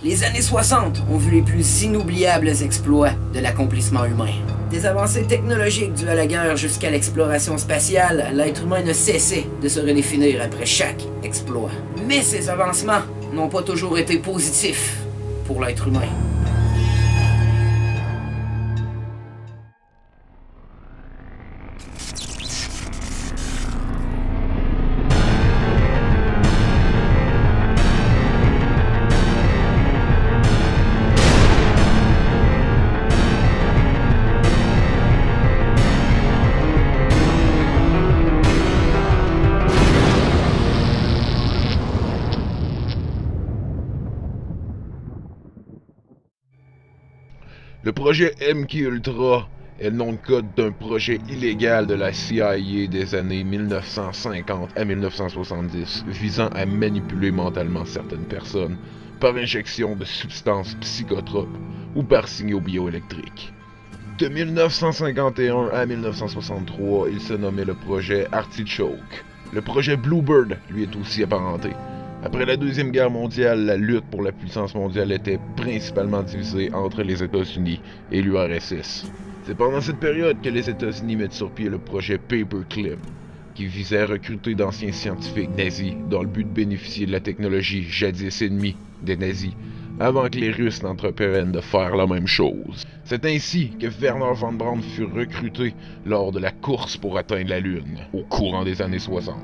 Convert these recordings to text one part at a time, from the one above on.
Les années 60 ont vu les plus inoubliables exploits de l'accomplissement humain. Des avancées technologiques dues à la guerre jusqu'à l'exploration spatiale, l'être humain ne cessait de se redéfinir après chaque exploit. Mais ces avancements n'ont pas toujours été positifs pour l'être humain. Le projet MK-Ultra est le nom de code d'un projet illégal de la CIA des années 1950 à 1970 visant à manipuler mentalement certaines personnes par injection de substances psychotropes ou par signaux bioélectriques. De 1951 à 1963, il se nommait le projet Artichoke. Le projet Bluebird lui est aussi apparenté. Après la Deuxième Guerre mondiale, la lutte pour la puissance mondiale était principalement divisée entre les États-Unis et l'URSS. C'est pendant cette période que les États-Unis mettent sur pied le projet Paperclip, qui visait à recruter d'anciens scientifiques nazis dans le but de bénéficier de la technologie jadis ennemie des nazis, avant que les Russes n'entreprennent de faire la même chose. C'est ainsi que Wernher von Braun fut recruté lors de la course pour atteindre la Lune, au courant des années 60.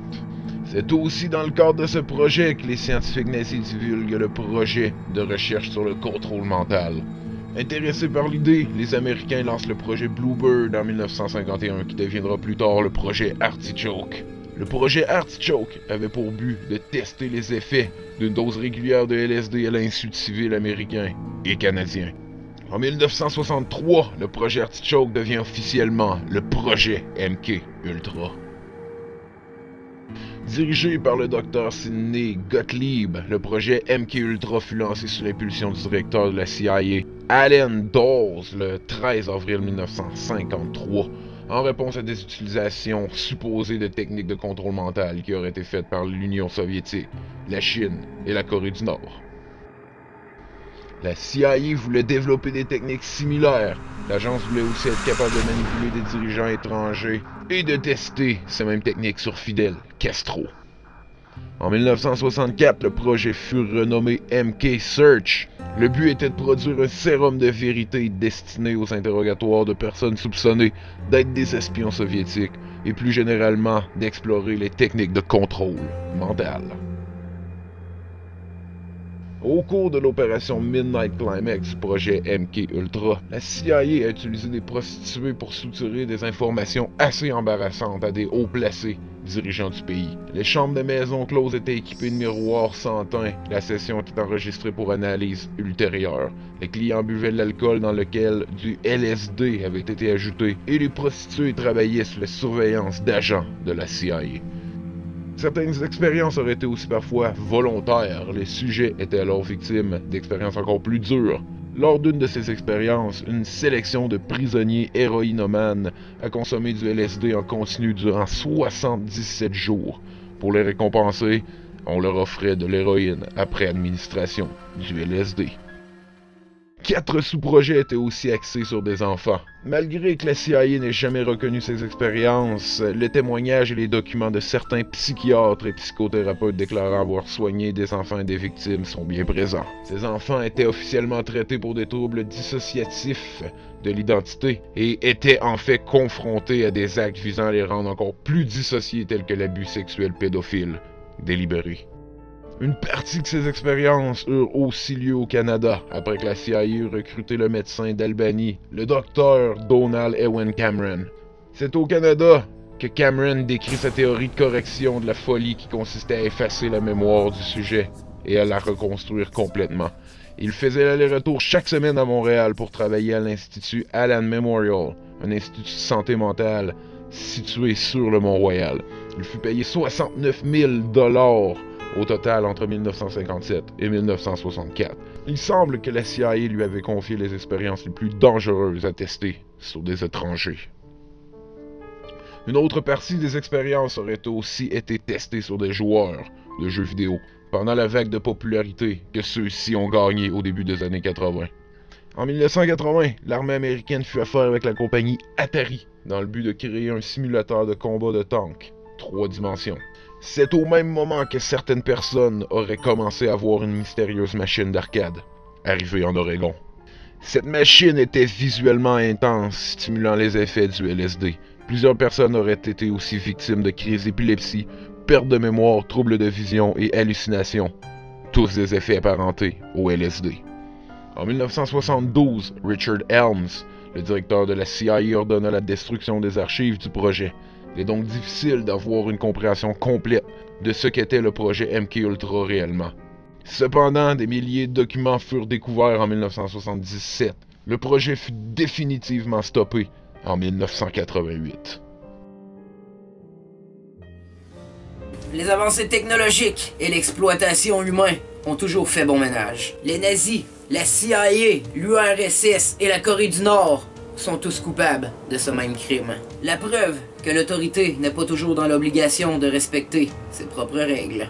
C'est aussi dans le cadre de ce projet que les scientifiques nazis divulguent le projet de recherche sur le contrôle mental. Intéressés par l'idée, les Américains lancent le projet Bluebird en 1951 qui deviendra plus tard le projet Artichoke. Le projet Artichoke avait pour but de tester les effets d'une dose régulière de LSD à l'insu de civils américains et canadiens. En 1963, le projet Artichoke devient officiellement le projet MK-Ultra. Dirigé par le Dr Sidney Gottlieb, le projet MK-Ultra fut lancé sous l'impulsion du directeur de la CIA, Allen Dulles, le 13 avril 1953, en réponse à des utilisations supposées de techniques de contrôle mental qui auraient été faites par l'Union soviétique, la Chine et la Corée du Nord. La CIA voulait développer des techniques similaires. L'agence voulait aussi être capable de manipuler des dirigeants étrangers et de tester ces mêmes techniques sur Fidel Castro. En 1964, le projet fut renommé MK Search. Le but était de produire un sérum de vérité destiné aux interrogatoires de personnes soupçonnées d'être des espions soviétiques et plus généralement d'explorer les techniques de contrôle mental. Au cours de l'opération Midnight Climax du projet MK-Ultra, la CIA a utilisé des prostituées pour soutirer des informations assez embarrassantes à des hauts placés dirigeants du pays. Les chambres de maison closes étaient équipées de miroirs sans teint. La session était enregistrée pour analyse ultérieure. Les clients buvaient de l'alcool dans lequel du LSD avait été ajouté et les prostituées travaillaient sous la surveillance d'agents de la CIA. Certaines expériences auraient été aussi parfois volontaires. Les sujets étaient alors victimes d'expériences encore plus dures. Lors d'une de ces expériences, une sélection de prisonniers héroïnomanes a consommé du LSD en continu durant 77 jours. Pour les récompenser, on leur offrait de l'héroïne après administration du LSD. 4 sous-projets étaient aussi axés sur des enfants. Malgré que la CIA n'ait jamais reconnu ces expériences, le témoignage et les documents de certains psychiatres et psychothérapeutes déclarant avoir soigné des enfants et des victimes sont bien présents. Ces enfants étaient officiellement traités pour des troubles dissociatifs de l'identité et étaient en fait confrontés à des actes visant à les rendre encore plus dissociés tels que l'abus sexuel pédophile délibéré. Une partie de ces expériences eurent aussi lieu au Canada, après que la CIA eut recruté le médecin d'Albany, le docteur Donald Ewen Cameron. C'est au Canada que Cameron décrit sa théorie de correction de la folie qui consistait à effacer la mémoire du sujet et à la reconstruire complètement. Il faisait l'aller-retour chaque semaine à Montréal pour travailler à l'Institut Allen Memorial, un institut de santé mentale situé sur le Mont-Royal. Il fut payé 69 000 $ au total entre 1957 et 1964. Il semble que la CIA lui avait confié les expériences les plus dangereuses à tester sur des étrangers. Une autre partie des expériences aurait aussi été testée sur des joueurs de jeux vidéo. pendant la vague de popularité que ceux-ci ont gagné au début des années 80. En 1980, l'armée américaine fut affaire avec la compagnie Atari dans le but de créer un simulateur de combat de tank, 3 dimensions. C'est au même moment que certaines personnes auraient commencé à voir une mystérieuse machine d'arcade, arrivée en Oregon. Cette machine était visuellement intense, stimulant les effets du LSD. Plusieurs personnes auraient été aussi victimes de crises d'épilepsie, perte de mémoire, troubles de vision et hallucinations, tous des effets apparentés au LSD. En 1972, Richard Helms, le directeur de la CIA, ordonna la destruction des archives du projet. Il est donc difficile d'avoir une compréhension complète de ce qu'était le projet MKUltra réellement. Cependant, des milliers de documents furent découverts en 1977. Le projet fut définitivement stoppé en 1988. Les avancées technologiques et l'exploitation humaine ont toujours fait bon ménage. Les nazis, la CIA, l'URSS et la Corée du Nord sont tous coupables de ce même crime. La preuve que l'autorité n'est pas toujours dans l'obligation de respecter ses propres règles.